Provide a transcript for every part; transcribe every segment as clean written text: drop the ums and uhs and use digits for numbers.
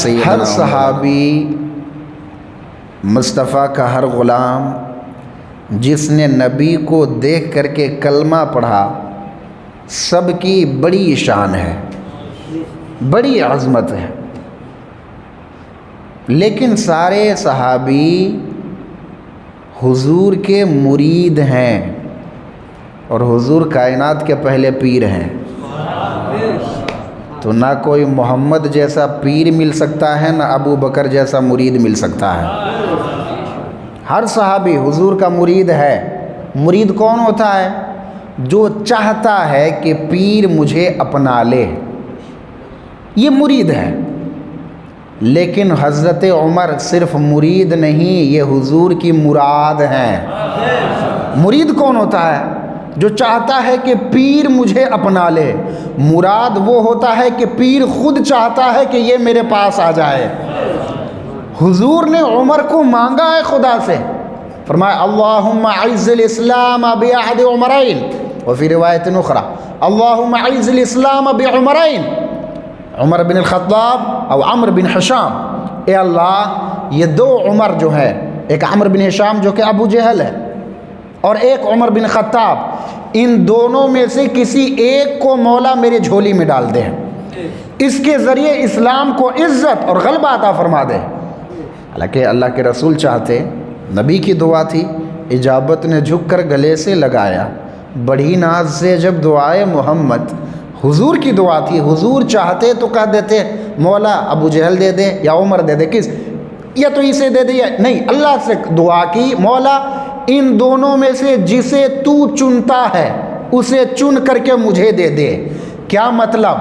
ہر صحابی مصطفیٰ کا ہر غلام جس نے نبی کو دیکھ کر کے کلمہ پڑھا، سب کی بڑی شان ہے، بڑی عظمت ہے، لیکن سارے صحابی حضور کے مرید ہیں اور حضور کائنات کے پہلے پیر ہیں، تو نہ کوئی محمد جیسا پیر مل سکتا ہے، نہ ابو بکر جیسا مرید مل سکتا ہے۔ ہر صحابی حضور کا مرید ہے۔ مرید کون ہوتا ہے؟ جو چاہتا ہے کہ پیر مجھے اپنا لے، یہ مرید ہے۔ لیکن حضرت عمر صرف مرید نہیں، یہ حضور کی مراد ہیں۔ مرید کون ہوتا ہے؟ جو چاہتا ہے کہ پیر مجھے اپنا لے۔ مراد وہ ہوتا ہے کہ پیر خود چاہتا ہے کہ یہ میرے پاس آ جائے۔ حضور نے عمر کو مانگا ہے خدا سے، فرمایا اللہم اعز الاسلام بعہد عمرین، وفی روایت اخری اللہم اعز الاسلام بعمرین، عمر بن الخطاب اور عمر بن حشام۔ اے اللہ، یہ دو عمر جو ہے، ایک عمر بن حشام جو کہ ابو جہل ہے اور ایک عمر بن خطاب، ان دونوں میں سے کسی ایک کو مولا میرے جھولی میں ڈال دے، اس کے ذریعے اسلام کو عزت اور غلبہ عطا فرما دے۔ حالانکہ اللہ کے رسول چاہتے، نبی کی دعا تھی، اجابت نے جھک کر گلے سے لگایا، بڑی ناز سے جب دعائے محمد، حضور کی دعا تھی، حضور چاہتے تو کہہ دیتے مولا ابو جہل دے دے یا عمر دے دے، کس یا تو اسے دے دے، یا نہیں، اللہ سے دعا کی مولا ان دونوں میں سے جسے تو چنتا ہے اسے چن کر کے مجھے دے دے۔ کیا مطلب؟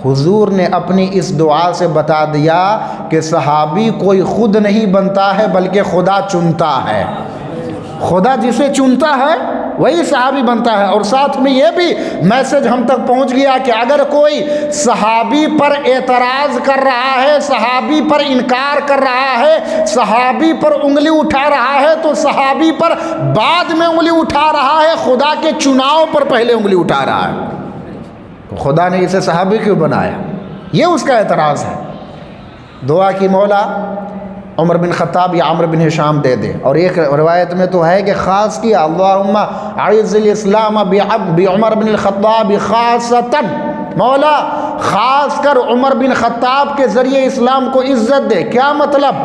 حضور نے اپنی اس دعا سے بتا دیا کہ صحابی کوئی خود نہیں بنتا ہے بلکہ خدا چنتا ہے۔ خدا جسے چنتا ہے وہی صحابی بنتا ہے۔ اور ساتھ میں یہ بھی میسج ہم تک پہنچ گیا کہ اگر کوئی صحابی پر اعتراض کر رہا ہے، صحابی پر انکار کر رہا ہے، صحابی پر انگلی اٹھا رہا ہے، تو صحابی پر بعد میں انگلی اٹھا رہا ہے، خدا کے چناؤ پر پہلے انگلی اٹھا رہا ہے۔ خدا نے اسے صحابی کیوں بنایا؟ یہ اس کا اعتراض ہے۔ دعا کی مولا عمر بن خطاب یا عمر بن حشام دے دے۔ اور ایک روایت میں تو ہے کہ خاص کیا اللہم اعز الاسلام بعمر بن الخطاب خاصتاً، مولا خاص کر عمر بن خطاب کے ذریعے اسلام کو عزت دے۔ کیا مطلب؟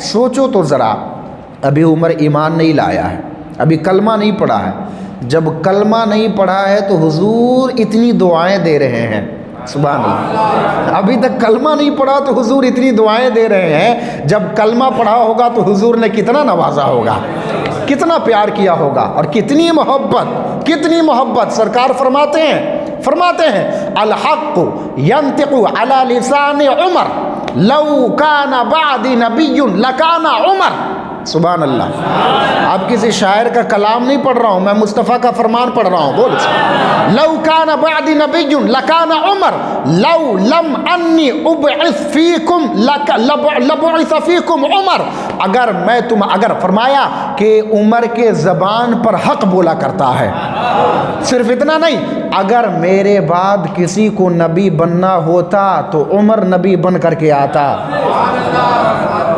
سوچو تو ذرا، ابھی عمر ایمان نہیں لایا ہے، ابھی کلمہ نہیں پڑھا ہے۔ جب کلمہ نہیں پڑھا ہے تو حضور اتنی دعائیں دے رہے ہیں، سبحان اللہ۔ ابھی تک کلمہ نہیں پڑھا تو حضور اتنی دعائیں دے رہے ہیں، جب کلمہ پڑھا ہوگا تو حضور نے کتنا نوازا ہوگا، کتنا پیار کیا ہوگا، اور کتنی محبت، کتنی محبت۔ سرکار فرماتے ہیں الحق ينطق على لسان عمر لو كان بعد نبی لکان عمر۔ سبحان اللہ۔ اب کسی شاعر کا کلام نہیں پڑھ رہا ہوں، میں مصطفیٰ کا فرمان پڑھ رہا ہوں۔ بول لو کان بعد نبی لکان عمر لو لم انی ابعث فیکم لبعث فیکم عمر۔ اگر فرمایا کہ عمر کے زبان پر حق بولا کرتا ہے، صرف اتنا نہیں، اگر میرے بعد کسی کو نبی بننا ہوتا تو عمر نبی بن کر کے آتا۔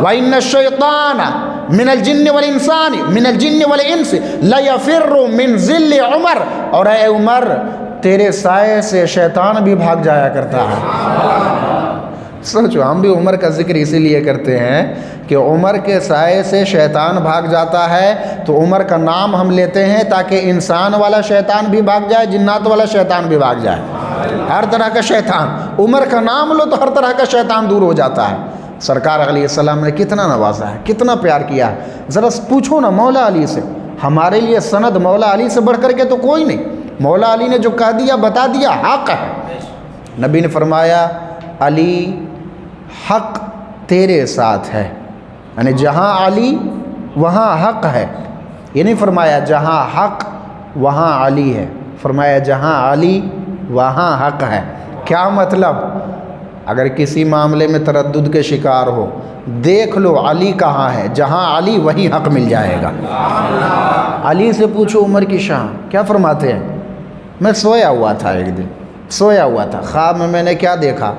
وَإِنَّ الشَّيْطَانَ من الجن والانسان من الجن والانس لیفر من ذل عمر۔ اور اے عمر، تیرے سائے سے شیطان بھی بھاگ جایا کرتا ہے۔ سوچو، ہم بھی عمر کا ذکر اسی لیے کرتے ہیں کہ عمر کے سائے سے شیطان بھاگ جاتا ہے، تو عمر کا نام ہم لیتے ہیں تاکہ انسان والا شیطان بھی بھاگ جائے، جنات والا شیطان بھی بھاگ جائے، ہر طرح کا شیطان۔ عمر کا نام لو تو ہر طرح کا شیطان دور ہو جاتا ہے۔ سرکار علیہ السلام نے کتنا نوازا ہے، کتنا پیار کیا ہے۔ ذرا پوچھو نا مولا علی سے، ہمارے لیے سند مولا علی سے بڑھ کر کے تو کوئی نہیں۔ مولا علی نے جو کہہ دیا، بتا دیا، حق ہے۔ نبی نے فرمایا علی حق تیرے ساتھ ہے، یعنی جہاں علی وہاں حق ہے۔ یہ نہیں فرمایا جہاں حق وہاں علی ہے، فرمایا جہاں علی وہاں حق ہے۔ کیا مطلب؟ اگر کسی معاملے میں تردد کے شکار ہو، دیکھ لو علی کہاں ہے، جہاں علی وہیں حق مل جائے گا۔ علی سے پوچھو عمر کی شان کیا فرماتے ہیں؟ میں سویا ہوا تھا، ایک دن سویا ہوا تھا، خواب میں نے کیا دیکھا؟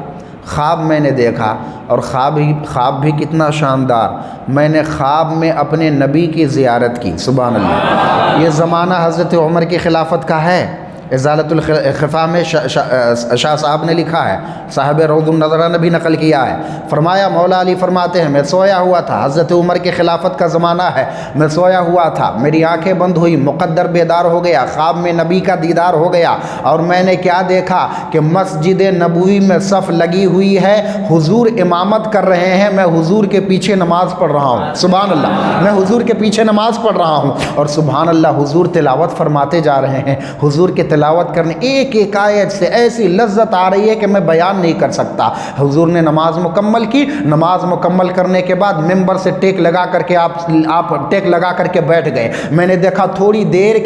خواب میں نے دیکھا، اور خواب بھی کتنا شاندار، میں نے خواب میں اپنے نبی کی زیارت کی۔ سبحان اللہ۔ یہ زمانہ حضرت عمر کی خلافت کا ہے۔ ازالۃ الخفا میں شاہ صاحب نے لکھا ہے، صاحب روض النظرہ نے بھی نقل کیا ہے، فرمایا مولا علی فرماتے ہیں میں سویا ہوا تھا، حضرت عمر کی خلافت کا زمانہ ہے، میں سویا ہوا تھا، میری آنکھیں بند ہوئی، مقدر بیدار ہو گیا، خواب میں نبی کا دیدار ہو گیا، اور میں نے کیا دیکھا کہ مسجد نبوی میں صف لگی ہوئی ہے، حضور امامت کر رہے ہیں، میں حضور کے پیچھے نماز پڑھ رہا ہوں۔ سبحان اللہ، میں حضور کے پیچھے نماز پڑھ رہا ہوں، اور سبحان اللہ حضور تلاوت فرماتے جا رہے ہیں۔ حضور کے تلاوت کرنے ایک ایک آیت سے ایسی لذت آ رہی ہے کہ میں بیان نہیں کر سکتا۔ حضور نے نماز مکمل کی، نماز مکمل کرنے کے بعد ممبر سے ٹیک لگا کر کے آپ ٹیک لگا کر کے بیٹھ گئے۔ میں نے دیکھا تھوڑی دیر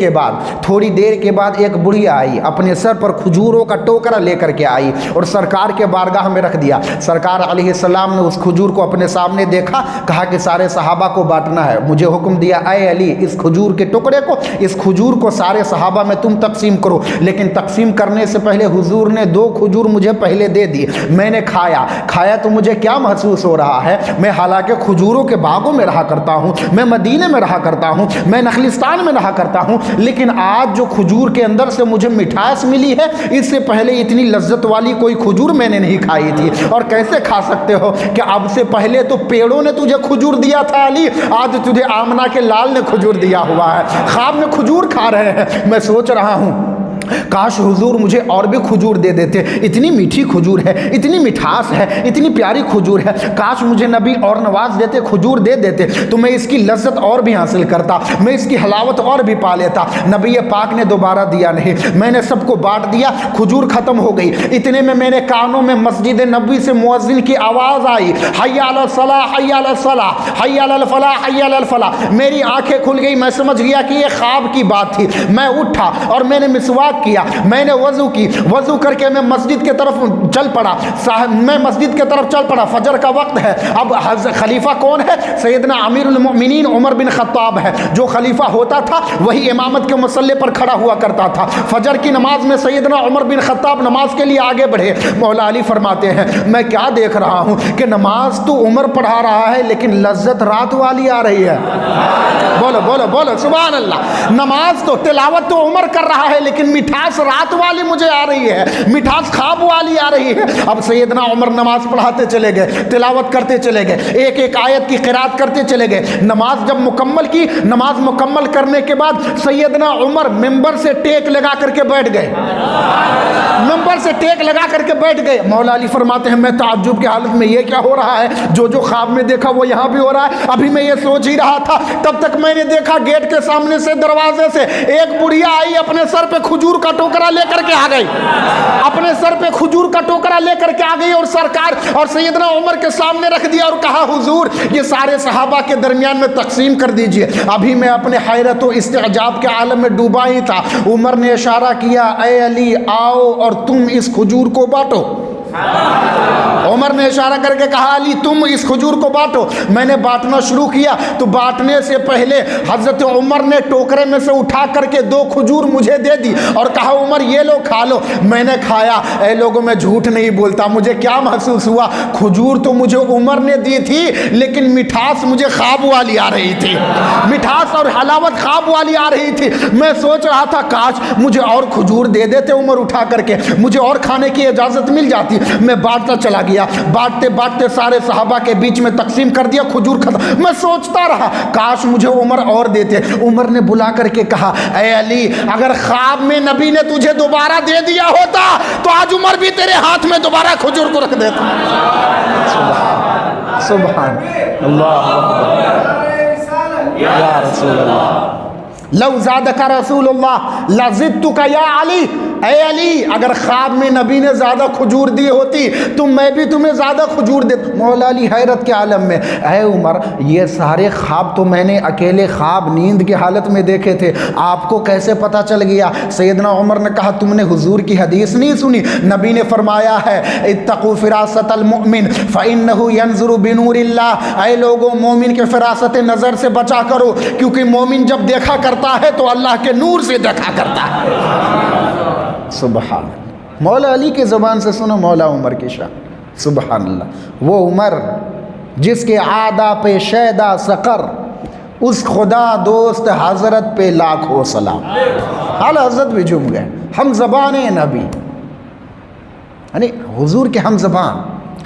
کے بعد ایک بڑھیا آئی، اپنے سر پر کھجوروں کا ٹوکرا لے کر کے آئی اور سرکار کے بارگاہ میں رکھ دیا۔ سرکار علیہ السلام نے اس کھجور کو اپنے سامنے دیکھا، کہا کہ سارے صحابہ کو بانٹنا ہے۔ مجھے حکم دیا اے علی اس کھجور کے ٹکڑے کو، اس کھجور کو سارے صحابہ میں تم تقسیم کرو، لیکن تقسیم کرنے سے پہلے حضور نے 2 کھجور مجھے پہلے دے دی۔ میں نے کھایا تو مجھے کیا محسوس ہو رہا ہے، میں حالانکہ کھجوروں کے باغوں میں رہا کرتا ہوں، میں مدینے میں رہا کرتا ہوں، میں نخلستان میں رہا کرتا ہوں، لیکن آج جو کھجور کے اندر سے مجھے مٹھاس ملی ہے، اس سے پہلے اتنی لذت والی کوئی کھجور میں نے نہیں کھائی تھی۔ اور کیسے کھا سکتے ہو کہ اب سے پہلے تو پیڑوں نے تجھے کھجور دیا تھا علی، آج تجھے آمنہ کے لال نے کھجور دیا ہوا ہے، خواب میں کھجور کھا رہے ہیں۔ میں سوچ رہا ہوں کاش حضور مجھے اور بھی کھجور دے دیتے، اتنی میٹھی کھجور ہے، اتنی مٹھاس ہے، اتنی پیاری کھجور ہے، کاش مجھے نبی اور نواز دیتے، کھجور دے دیتے تو میں اس کی لذت اور بھی حاصل کرتا، میں اس کی حلاوت اور بھی پا لیتا۔ نبی پاک نے دوبارہ دیا نہیں، میں نے سب کو بانٹ دیا، کھجور ختم ہو گئی۔ اتنے میں میرے کانوں میں مسجد نبوی سے مؤذن کی آواز آئی، حی علی الصلاۃ حی علی الصلاۃ حی علی الفلاح حی علی الفلاح۔ میری آنکھیں کھل گئی، میں سمجھ گیا کہ یہ خواب کی بات تھی۔ میں اٹھا اور میں نے مسواک کیا، میں نے وضو کی، وضو کر کے میں مسجد کے طرف چل پڑا، فجر کا وقت ہے۔ اب خلیفہ کون ہے؟ سیدنا امیر المؤمنین عمر بن خطاب ہے، جو خلیفہ ہوتا تھا وہی امامت کے مصلی پر کھڑا ہوا کرتا تھا۔ فجر کی نماز میں سیدنا عمر بن خطاب نماز کے لیے آگے بڑھے۔ مولا علی فرماتے ہیں میں کیا دیکھ رہا ہوں کہ نماز تو عمر پڑھا رہا ہے لیکن لذت رات والی آ رہی ہے۔ بولو بولو بولو سبحان اللہ۔ نماز تو تلاوت تو عمر کر رہا ہے لیکن مٹھاس رات والی مجھے آ رہی ہے، مٹھاس خواب والی آ رہی ہے۔ اب سیدنا عمر نماز پڑھاتے چلے گئے، تلاوت کرتے چلے گئے، ایک ایک آیت کی قرات کرتے چلے گئے۔ نماز جب مکمل کی، نماز مکمل کرنے کے بعد سیدنا عمر ممبر سے ٹیک لگا کر کے بیٹھ گئے، ممبر سے ٹیک لگا کر کے بیٹھ گئے۔ مولا علی فرماتے ہیں میں تعجب کی حالت میں، یہ کیا ہو رہا ہے؟ جو خواب میں دیکھا وہ یہاں بھی ہو رہا ہے۔ ابھی میں یہ سوچ ہی رہا تھا، تب تک میں نے دیکھا گیٹ کے سامنے سے دروازے سے ایک بڑھیا آئی، اپنے سر پہ کھجور کا ٹوکرا لے کر کے آ گئی، اپنے سر پہ کھجور کا ٹوکرا لے کر کے آ گئی اور سرکار اور سیدنا عمر کے سامنے رکھ دیا اور کہا حضور یہ سارے صحابہ کے درمیان میں تقسیم کر دیجئے۔ ابھی میں اپنے حیرت و استعجاب کے عالم میں ڈوبا ہی تھا، عمر نے اشارہ کیا اے علی آؤ اور تم اس کھجور کو بانٹو۔ عمر نے اشارہ کر کے کہا علی تم اس کھجور کو بانٹو۔ میں نے بانٹنا شروع کیا تو بانٹنے سے پہلے حضرت عمر نے ٹوکرے میں سے اٹھا کر کے 2 کھجور مجھے دے دی اور کہا عمر یہ لو کھا لو۔ میں نے کھایا، اے لوگوں میں جھوٹ نہیں بولتا، مجھے کیا محسوس ہوا؟ کھجور تو مجھے عمر نے دی تھی لیکن مٹھاس مجھے خواب والی آ رہی تھی، مٹھاس اور حلاوت خواب والی آ رہی تھی۔ میں سوچ رہا تھا کاش مجھے اور کھجور دے دیتے عمر اٹھا کر کے، مجھے اور کھانے کی اجازت مل جاتی۔ میں بانٹتا چلا گیا، بانٹتے بانٹتے سارے صحابہ کے بیچ میں تقسیم کر دیا، کھجور ختم۔ میں سوچتا رہا کاش مجھے عمر اور دیتے۔ عمر نے بلا کر کے کہا اے علی اگر خواب میں نبی نے تجھے دوبارہ دے دیا ہوتا تو آج عمر بھی تیرے ہاتھ میں دوبارہ کھجور کو رکھ دیتا۔ سبحان سبحان اللہ یا رسول اللہ، لو زادک رسول اللہ لزدتک یا علی۔ اے علی اگر خواب میں نبی نے زیادہ کھجور دی ہوتی تو میں بھی تمہیں زیادہ کھجور دیتا۔ مولا علی حیرت کے عالم میں، اے عمر یہ سارے خواب تو میں نے اکیلے خواب نیند کی حالت میں دیکھے تھے، آپ کو کیسے پتہ چل گیا؟ سیدنا عمر نے کہا تم نے حضور کی حدیث نہیں سنی؟ نبی نے فرمایا ہے اتقوا فراست المؤمن فإنه ينظر بنور اللہ۔ اے لوگوں مومن کے فراست نظر سے بچا کرو کیونکہ مومن جب دیکھا کرتا ہے تو اللہ کے نور سے دیکھا کرتا ہے۔ سبحان مولا علی کے زبان سے سنو مولا عمر کی شان۔ سبحان اللہ، وہ عمر جس کے عادہ پہ شیدا سقر، اس خدا دوست حضرت پہ لاکھوں سلام۔ حال حضرت بھی جھوم گئے، ہم زبان نبی، یعنی حضور کے ہم زبان،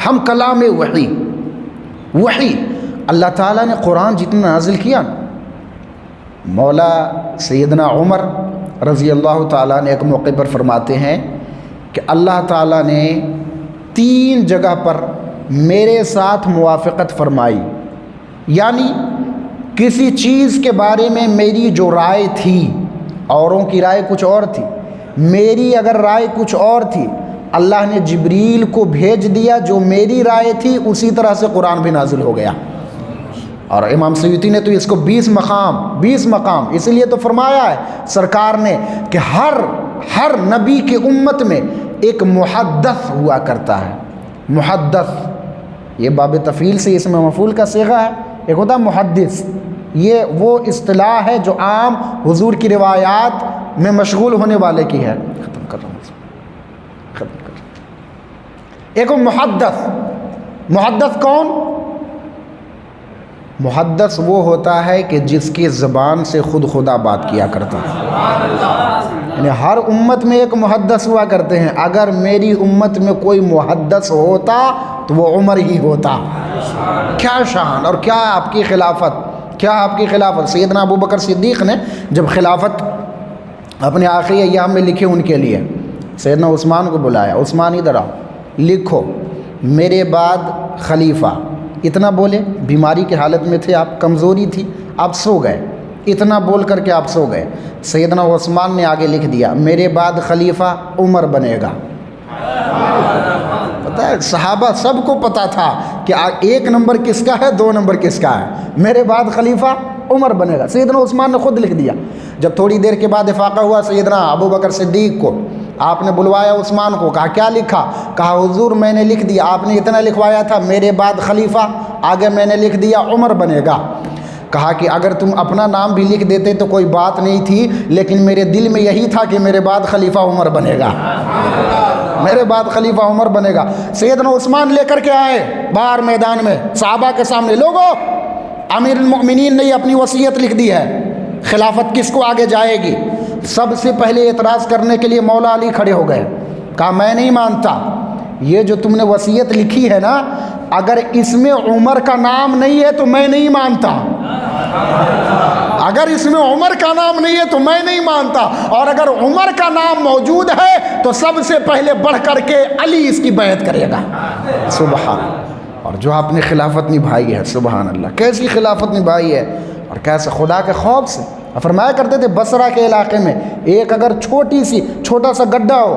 ہم کلام وحی اللہ تعالیٰ نے قرآن جتنا نازل کیا۔ مولا سیدنا عمر رضی اللہ تعالیٰ نے ایک موقع پر فرماتے ہیں کہ اللہ تعالیٰ نے 3 جگہ پر میرے ساتھ موافقت فرمائی، یعنی کسی چیز کے بارے میں میری جو رائے تھی، اوروں کی رائے کچھ اور تھی، میری اگر رائے کچھ اور تھی، اللہ نے جبریل کو بھیج دیا، جو میری رائے تھی اسی طرح سے قرآن بھی نازل ہو گیا۔ اور امام سیوطی نے تو اس کو 20 مقام اس لیے تو فرمایا ہے سرکار نے کہ ہر نبی کے امت میں ایک محدث ہوا کرتا ہے۔ محدث یہ باب تفعیل سے اس میں مفعول کا صیغہ ہے، ایک ہوتا ہے محدث، یہ وہ اصطلاح ہے جو عام حضور کی روایات میں مشغول ہونے والے کی ہے۔ ختم کر رہا ہوں۔ ایک محدث کون؟ محدث وہ ہوتا ہے کہ جس کی زبان سے خود خدا بات کیا کرتا ہے، یعنی ہر امت میں ایک محدث ہوا کرتے ہیں، اگر میری امت میں کوئی محدث ہوتا تو وہ عمر ہی ہوتا۔ کیا شان اور کیا آپ کی خلافت، سیدنا ابو بکر صدیق نے جب خلافت اپنے آخری ایام میں لکھے ان کے لیے، سیدنا عثمان کو بلایا، عثمان ادھر آؤ، لکھو میرے بعد خلیفہ، اتنا بولے، بیماری کی حالت میں تھے آپ، کمزوری تھی، آپ سو گئے، اتنا بول کر کے آپ سو گئے، سیدنا عثمان نے آگے لکھ دیا میرے بعد خلیفہ عمر بنے گا۔ پتہ ہے صحابہ سب کو پتہ تھا کہ 1 نمبر کس کا ہے، 2 نمبر کس کا ہے، میرے بعد خلیفہ عمر بنے گا، سیدنا عثمان نے خود لکھ دیا۔ جب تھوڑی دیر کے بعد افاقہ ہوا سیدنا ابو بکر صدیق کو، آپ نے بلوایا عثمان کو، کہا کیا لکھا؟ کہا حضور میں نے لکھ دیا، آپ نے اتنا لکھوایا تھا میرے بعد خلیفہ، آگے میں نے لکھ دیا عمر بنے گا۔ کہا کہ اگر تم اپنا نام بھی لکھ دیتے تو کوئی بات نہیں تھی، لیکن میرے دل میں یہی تھا کہ میرے بعد خلیفہ عمر بنے گا، میرے بعد خلیفہ عمر بنے گا۔ سیدنا عثمان لے کر کے آئے باہر میدان میں صحابہ کے سامنے، لوگوں امیر المؤمنین نے اپنی وصیت لکھ دی ہے، خلافت کس کو آگے جائے گی؟ سب سے پہلے اعتراض کرنے کے لیے مولا علی کھڑے ہو گئے، کہا میں نہیں مانتا، یہ جو تم نے وصیت لکھی ہے نا، اگر اس میں عمر کا نام نہیں ہے تو میں نہیں مانتا، اگر اس میں عمر کا نام نہیں ہے تو میں نہیں مانتا، اور اگر عمر کا نام موجود ہے تو سب سے پہلے بڑھ کر کے علی اس کی بیعت کرے گا۔ سبحان، اور جو آپ نے خلافت نبھائی ہے، سبحان اللہ، کیسی خلافت نبھائی ہے، اور کیسے خدا کے خوف سے۔ فرمایا کرتے تھے بصرہ کے علاقے میں ایک اگر چھوٹا سا گڈھا ہو،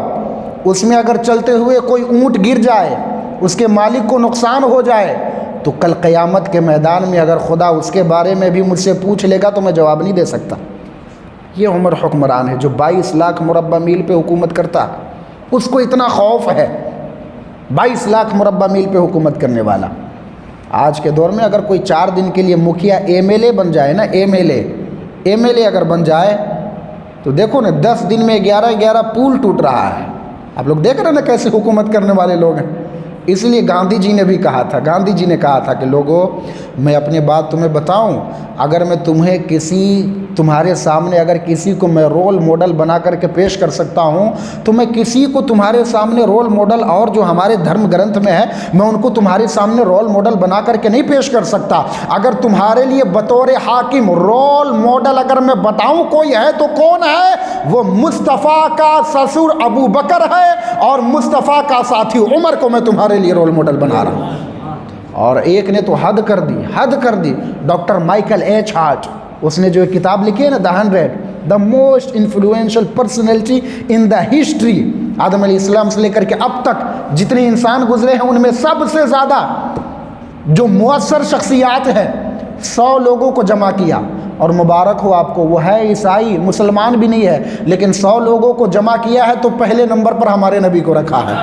اس میں اگر چلتے ہوئے کوئی اونٹ گر جائے، اس کے مالک کو نقصان ہو جائے، تو کل قیامت کے میدان میں اگر خدا اس کے بارے میں بھی مجھ سے پوچھ لے گا تو میں جواب نہیں دے سکتا۔ یہ عمر حکمران ہے جو 22 لاکھ مربع میل پہ حکومت کرتا، اس کو اتنا خوف ہے، 22 لاکھ مربع میل پہ حکومت کرنے والا۔ آج کے دور میں اگر کوئی 4 دن کے لیے مکھیا ایم ایل اے بن جائے نا، ایم ایل اے اگر بن جائے تو دیکھو نا 10 دن میں 11 پول ٹوٹ رہا ہے۔ آپ لوگ دیکھ رہے ہیں نا کیسے حکومت کرنے والے لوگ ہیں۔ اس لیے گاندھی جی نے بھی کہا تھا کہ لوگوں میں اپنی بات تمہیں بتاؤں، اگر میں تمہارے سامنے اگر کسی کو میں رول ماڈل بنا کر کے پیش کر سکتا ہوں تو میں کسی کو تمہارے سامنے رول ماڈل، اور جو ہمارے دھرم گرنتھ میں ہے میں ان کو تمہارے سامنے رول ماڈل بنا کر کے نہیں پیش کر سکتا۔ اگر تمہارے لیے بطور حاکم رول ماڈل اگر میں بتاؤں کوئی ہے تو کون ہے؟ وہ مصطفیٰ کا سسر ابو بکر ہے، اور مصطفیٰ کا ساتھی عمر کو میں تمہارے لیے رول ماڈل بنا رہا ہوں۔ اور ایک نے تو حد کر دی، ڈاکٹر مائیکل ایچ ہارٹ، اس نے جو کتاب لکھی ہے نا The 100 the most influential personality in the history, آدم علیہ السلام سے لے کر کے اب تک جتنے انسان گزرے ہیں ان میں سب سے زیادہ جو مؤثر شخصیات ہیں 100 لوگوں کو جمع کیا، اور مبارک ہو آپ کو، وہ ہے عیسائی، مسلمان بھی نہیں ہے، لیکن 100 لوگوں کو جمع کیا ہے تو پہلے نمبر پر ہمارے نبی کو رکھا ہے۔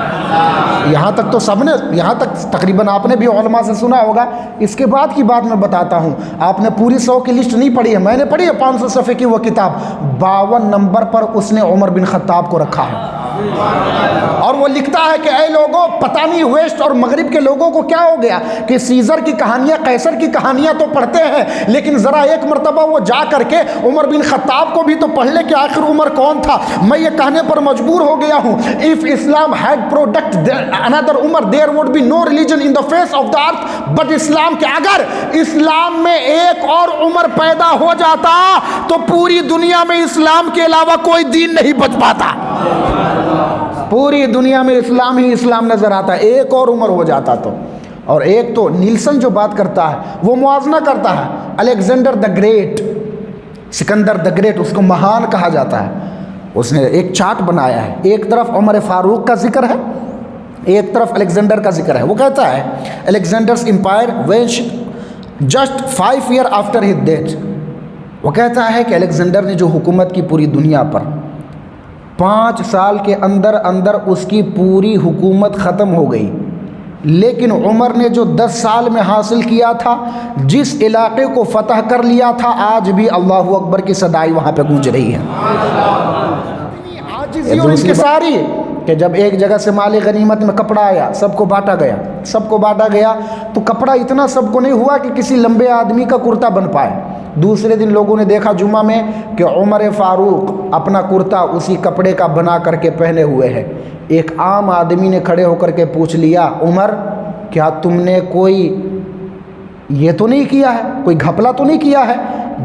یہاں تک تو سب نے، یہاں تک تقریباً آپ نے بھی علماء سے سنا ہوگا۔ اس کے بعد کی بات میں بتاتا ہوں، آپ نے پوری 100 کی لسٹ نہیں پڑھی ہے، میں نے پڑھی ہے 500 صفحے کی وہ کتاب، 52 نمبر پر اس نے عمر بن خطاب کو رکھا ہے۔ اور وہ لکھتا ہے کہ اے لوگوں، پتہ نہیں ویسٹ اور مغرب کے لوگوں کو کیا ہو گیا کہ سیزر کی کہانیاں، قیصر کی کہانیاں تو پڑھتے ہیں، لیکن ذرا ایک مرتبہ وہ جا کر کے عمر بن خطاب کو بھی تو پڑھ لے کہ آخر عمر کون تھا۔ میں یہ کہنے پر مجبور ہو گیا ہوں، if Islam had produced another Umar, there would be no religion in the face of the earth but Islam۔ کہ اگر اسلام میں ایک اور عمر پیدا ہو جاتا تو پوری دنیا میں اسلام کے علاوہ کوئی دین نہیں بچ پاتا، پوری دنیا میں اسلام ہی اسلام نظر آتا، ایک اور عمر ہو جاتا تو۔ اور ایک تو نیلسن جو بات کرتا ہے وہ موازنہ کرتا ہے، Alexander the great, Sikandar the great, اس کو مہان کہا جاتا ہے، اس نے ایک چارٹ بنایا ہے، ایک طرف عمر فاروق کا ذکر ہے، ایک طرف الیگزینڈر کا ذکر ہے۔ وہ کہتا ہے Alexander's empire vanished just 5 years after his death۔ وہ کہتا ہے کہ الیگزینڈر نے جو حکومت کی پوری دنیا پر، 5 سال کے اندر اندر اس کی پوری حکومت ختم ہو گئی، لیکن عمر نے جو 10 سال میں حاصل کیا تھا، جس علاقے کو فتح کر لیا تھا، آج بھی اللہ اکبر کی صدائی وہاں پہ گونج رہی ہے۔ عاجزی اور انکساری کہ جب ایک جگہ سے مال غنیمت میں کپڑا آیا، سب کو بانٹا گیا، سب کو بانٹا گیا، تو کپڑا اتنا سب کو نہیں ہوا کہ کسی لمبے آدمی کا کرتا بن پائے۔ دوسرے دن لوگوں نے دیکھا جمعہ میں کہ عمر فاروق اپنا کرتا اسی کپڑے کا بنا کر کے پہنے ہوئے ہے۔ ایک عام آدمی نے کھڑے ہو کر کے پوچھ لیا، عمر کیا تم نے کوئی یہ تو نہیں کیا ہے، کوئی گھپلا تو نہیں کیا ہے؟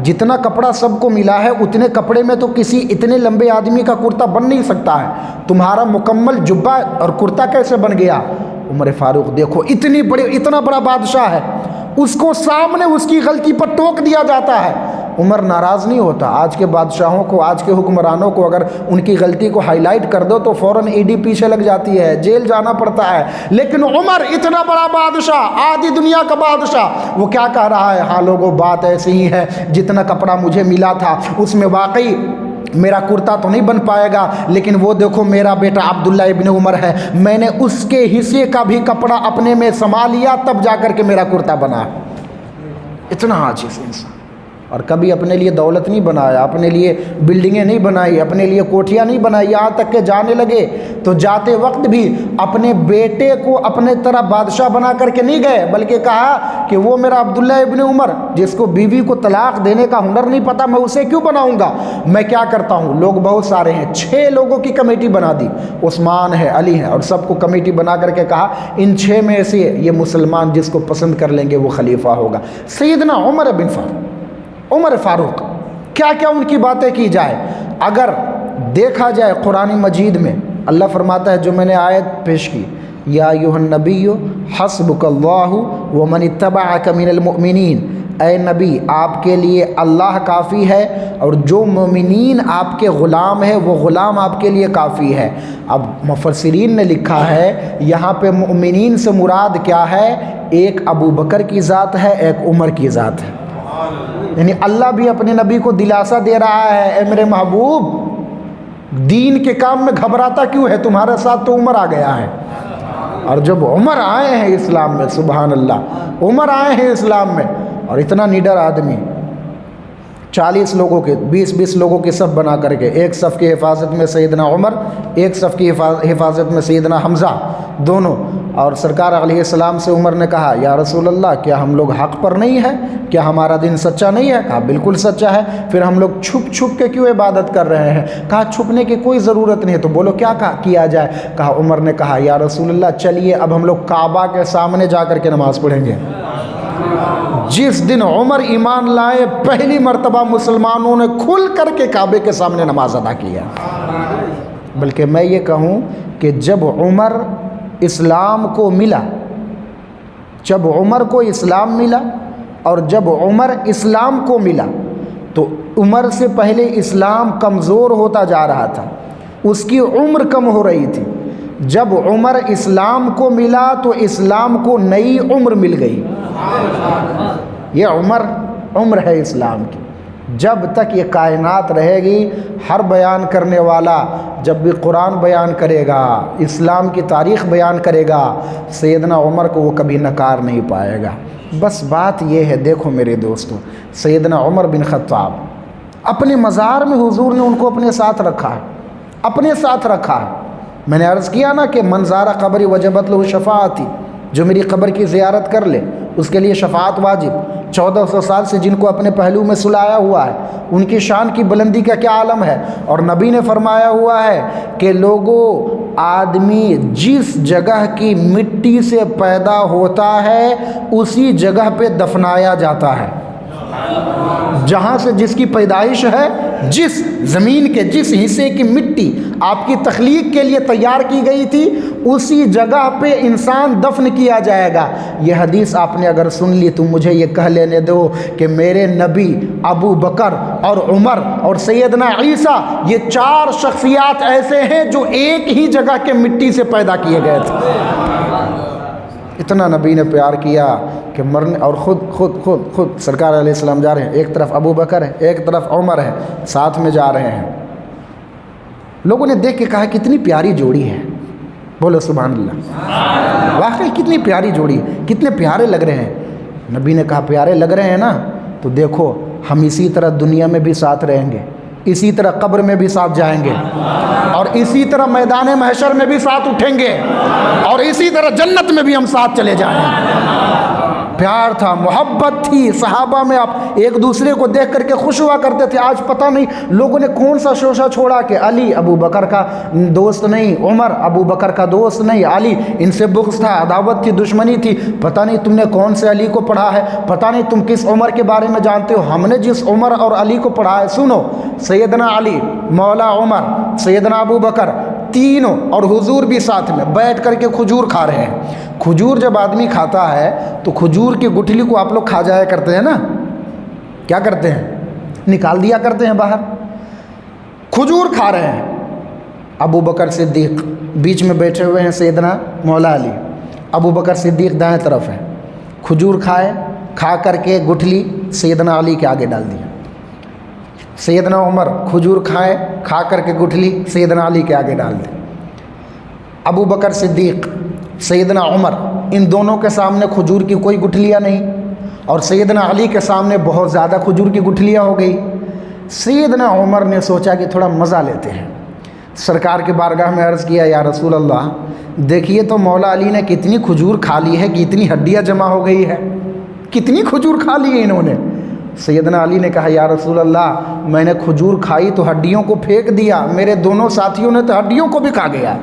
جتنا کپڑا سب کو ملا ہے اتنے کپڑے میں تو کسی اتنے لمبے آدمی کا کرتا بن نہیں سکتا ہے، تمہارا مکمل جبہ اور کرتا کیسے بن گیا؟ عمر فاروق دیکھو اتنا بڑا بادشاہ ہے، اس کو سامنے اس کی غلطی پر ٹوک دیا جاتا ہے، عمر ناراض نہیں ہوتا۔ آج کے بادشاہوں کو، آج کے حکمرانوں کو اگر ان کی غلطی کو ہائی لائٹ کر دو تو فوراً ED پیچھے لگ جاتی ہے، جیل جانا پڑتا ہے، لیکن عمر اتنا بڑا بادشاہ، آدھی دنیا کا بادشاہ، وہ کیا کہہ رہا ہے؟ ہاں لوگوں، بات ایسی ہی ہے، جتنا کپڑا مجھے ملا تھا اس میں واقعی میرا کرتا تو نہیں بن پائے گا، لیکن وہ دیکھو میرا بیٹا عبداللہ ابن عمر ہے، میں نے اس کے حصے کا بھی کپڑا اپنے میں سما لیا، تب جا کر کے میرا کرتا بنا۔ اتنا عاجز انسان، اور کبھی اپنے لیے دولت نہیں بنایا، اپنے لیے بلڈنگیں نہیں بنائی، اپنے لیے کوٹھیاں نہیں بنائی، یہاں تک کہ جانے لگے تو جاتے وقت بھی اپنے بیٹے کو اپنے طرح بادشاہ بنا کر کے نہیں گئے، بلکہ کہا کہ وہ میرا عبداللہ ابن عمر جس کو بیوی کو طلاق دینے کا ہنر نہیں پتا، میں اسے کیوں بناؤں گا؟ میں کیا کرتا ہوں، لوگ بہت سارے ہیں، 6 لوگوں کی کمیٹی بنا دی، عثمان ہے، علی ہے، اور سب کو کمیٹی بنا کر کے کہا ان 6 میں سے یہ مسلمان جس کو پسند کر لیں گے وہ خلیفہ ہوگا۔ سیدنا عمر فاروق، کیا کیا ان کی باتیں کی جائے، اگر دیکھا جائے قرآن مجید میں اللہ فرماتا ہے جو میں نے آیت پیش کی، یا ایھا النبی حسبک اللہ ومن اتبعک من المؤمنین، اے نبی آپ کے لیے اللہ کافی ہے اور جو مومنین آپ کے غلام ہیں وہ غلام آپ کے لیے کافی ہے۔ اب مفسرین نے لکھا ہے یہاں پہ مومنین سے مراد کیا ہے؟ ایک ابو بکر کی ذات ہے، ایک عمر کی ذات ہے، یعنی اللہ بھی اپنے نبی کو دلاسا دے رہا ہے، اے میرے محبوب دین کے کام میں گھبراتا کیوں ہے؟ تمہارے ساتھ تو عمر آ گیا ہے۔ اور جب عمر آئے ہیں اسلام میں، سبحان اللہ، عمر آئے ہیں اسلام میں، اور اتنا نیڈر آدمی، 40 لوگوں کے 20 لوگوں کی صف بنا کر کے، ایک صف کی حفاظت میں سیدنا عمر، ایک صف کی حفاظت میں سیدنا حمزہ، دونوں، اور سرکار علیہ السلام سے عمر نے کہا یا رسول اللہ کیا ہم لوگ حق پر نہیں ہیں؟ کیا ہمارا دین سچا نہیں ہے؟ کہا بالکل سچا ہے، پھر ہم لوگ چھپ کے کیوں عبادت کر رہے ہیں؟ کہا چھپنے کی کوئی ضرورت نہیں ہے، تو بولو کیا کیا جائے؟ کہا عمر نے کہا یا رسول اللہ چلیے اب ہم لوگ کعبہ کے سامنے جا کر کے نماز پڑھیں گے۔ جس دن عمر ایمان لائے پہلی مرتبہ مسلمانوں نے کھل کر کے کعبے کے سامنے نماز ادا کیا۔ بلکہ میں یہ کہوں کہ جب عمر اسلام کو ملا، جب عمر کو اسلام ملا اور جب عمر اسلام کو ملا تو عمر سے پہلے اسلام کمزور ہوتا جا رہا تھا، اس کی عمر کم ہو رہی تھی۔ جب عمر اسلام کو ملا تو اسلام کو نئی عمر مل گئی۔ یہ عمر ہے اسلام کی، جب تک یہ کائنات رہے گی ہر بیان کرنے والا جب بھی قرآن بیان کرے گا، اسلام کی تاریخ بیان کرے گا، سیدنا عمر کو وہ کبھی نکار نہیں پائے گا۔ بس بات یہ ہے، دیکھو میرے دوستو، سیدنا عمر بن خطاب اپنے مزار میں حضور نے ان کو اپنے ساتھ رکھا ہے، اپنے ساتھ رکھا ہے، میں نے عرض کیا نا کہ من زار قبری وجبت لہ شفاعتی، جو میری قبر کی زیارت کر لے اس کے لیے شفاعت واجب۔ 1400 سال سے جن کو اپنے پہلو میں سلایا ہوا ہے ان کی شان کی بلندی کا کیا عالم ہے۔ اور نبی نے فرمایا ہوا ہے کہ لوگوں، آدمی جس جگہ کی مٹی سے پیدا ہوتا ہے اسی جگہ پہ دفنایا جاتا ہے۔ جہاں سے جس کی پیدائش ہے، جس زمین کے جس حصے کی مٹی آپ کی تخلیق کے لیے تیار کی گئی تھی اسی جگہ پہ انسان دفن کیا جائے گا۔ یہ حدیث آپ نے اگر سن لی تو مجھے یہ کہہ لینے دو کہ میرے نبی، ابو بکر اور عمر اور سیدنا عیسیٰ، یہ 4 شخصیات ایسے ہیں جو ایک ہی جگہ کے مٹی سے پیدا کیے گئے تھے۔ اتنا نبی نے پیار کیا کہ مرنے، اور خود سرکار علیہ السلام جا رہے ہیں، ایک طرف ابو بکر ہے ایک طرف عمر ہے، ساتھ میں جا رہے ہیں۔ لوگوں نے دیکھ کے کہا کتنی پیاری جوڑی ہے، بولو سبحان اللہ، واقعی کتنی پیاری جوڑی ہے، کتنے پیارے لگ رہے ہیں۔ نبی نے کہا پیارے لگ رہے ہیں نا، تو دیکھو ہم اسی طرح دنیا میں بھی ساتھ رہیں گے، اسی طرح قبر میں بھی ساتھ جائیں گے، اور اسی طرح میدان محشر میں بھی ساتھ اٹھیں گے، اور اسی طرح جنت میں بھی ہم ساتھ چلے جائیں گے۔ پیار تھا، محبت تھی صحابہ میں، آپ ایک دوسرے کو دیکھ کر کے خوش ہوا کرتے تھے۔ آج پتہ نہیں لوگوں نے کون سا شوشہ چھوڑا کہ علی ابو بکر کا دوست نہیں، عمر ابو بکر کا دوست نہیں، علی ان سے بغض تھا، عداوت تھی، دشمنی تھی۔ پتہ نہیں تم نے کون سے علی کو پڑھا ہے، پتہ نہیں تم کس عمر کے بارے میں جانتے ہو۔ ہم نے جس عمر اور علی کو پڑھا ہے، سنو، سیدنا علی، مولا عمر، سیدنا ابو بکر، تینوں اور حضور بھی ساتھ میں بیٹھ کر کے کھجور کھا رہے ہیں۔ کھجور جب آدمی کھاتا ہے تو کھجور کی گٹھلی کو آپ لوگ کھا جایا کرتے ہیں نا، کیا کرتے ہیں؟ نکال دیا کرتے ہیں باہر۔ کھجور کھا رہے ہیں، ابو بکر صدیق بیچ میں بیٹھے ہوئے ہیں، سیدنا مولا علی، ابو بکر صدیق دائیں طرف ہے۔ کھجور کھائے، کھا کر کے گٹھلی سیدنا علی کے آگے ڈال دیا۔ سیدنا عمر کھجور کھائے، کھا کر کے گٹھلی سیدنا علی کے آگے ڈال دی۔ ابو بکر صدیق، سیدنا عمر، ان دونوں کے سامنے کھجور کی کوئی گٹھلیاں نہیں، اور سیدنا علی کے سامنے بہت زیادہ کھجور کی گٹھلیاں ہو گئی۔ سیدنا عمر نے سوچا کہ تھوڑا مزہ لیتے ہیں، سرکار کے بارگاہ میں عرض کیا، یا رسول اللہ دیکھیے تو مولا علی نے کتنی کھجور کھا لی ہے کہ اتنی ہڈیاں جمع ہو گئی ہے، کتنی کھجور کھا لی ہے انہوں نے۔ سیدنا علی نے کہا، یا رسول اللہ میں نے کھجور کھائی تو ہڈیوں کو پھینک دیا، میرے دونوں ساتھیوں نے تو ہڈیوں کو بھی کھا گیا،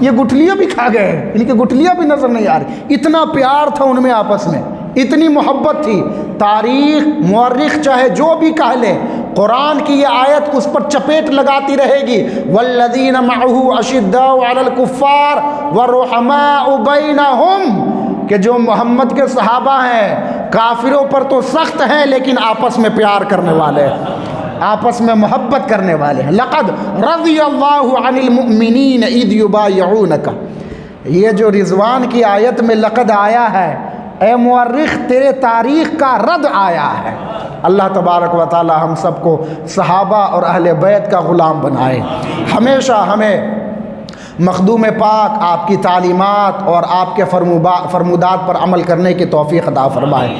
یہ گٹھلیاں بھی کھا گئے، ان کی گٹھلیاں بھی نظر نہیں آ رہی۔ اتنا پیار تھا ان میں آپس میں، اتنی محبت تھی۔ تاریخ، مورخ چاہے جو بھی کہہ لے، قرآن کی یہ آیت اس پر چپیٹ لگاتی رہے گی، والذین معہ اشداء علی الکفار ورحماء بینہم، کہ جو محمد کے صحابہ ہیں کافروں پر تو سخت ہیں لیکن آپس میں پیار کرنے والے ہیں، آپس میں محبت کرنے والے ہیں۔ لقد رضی اللہ عن المؤمنین اذ یبایعونک، یہ جو رضوان کی آیت میں لقد آیا ہے، اے مورخ تیرے تاریخ کا رد آیا ہے۔ اللہ تبارک و تعالی ہم سب کو صحابہ اور اہل بیت کا غلام بنائے، ہمیشہ ہمیں مخدوم پاک آپ کی تعلیمات اور آپ کے فرمودات پر عمل کرنے کی توفیق عطا فرمائے۔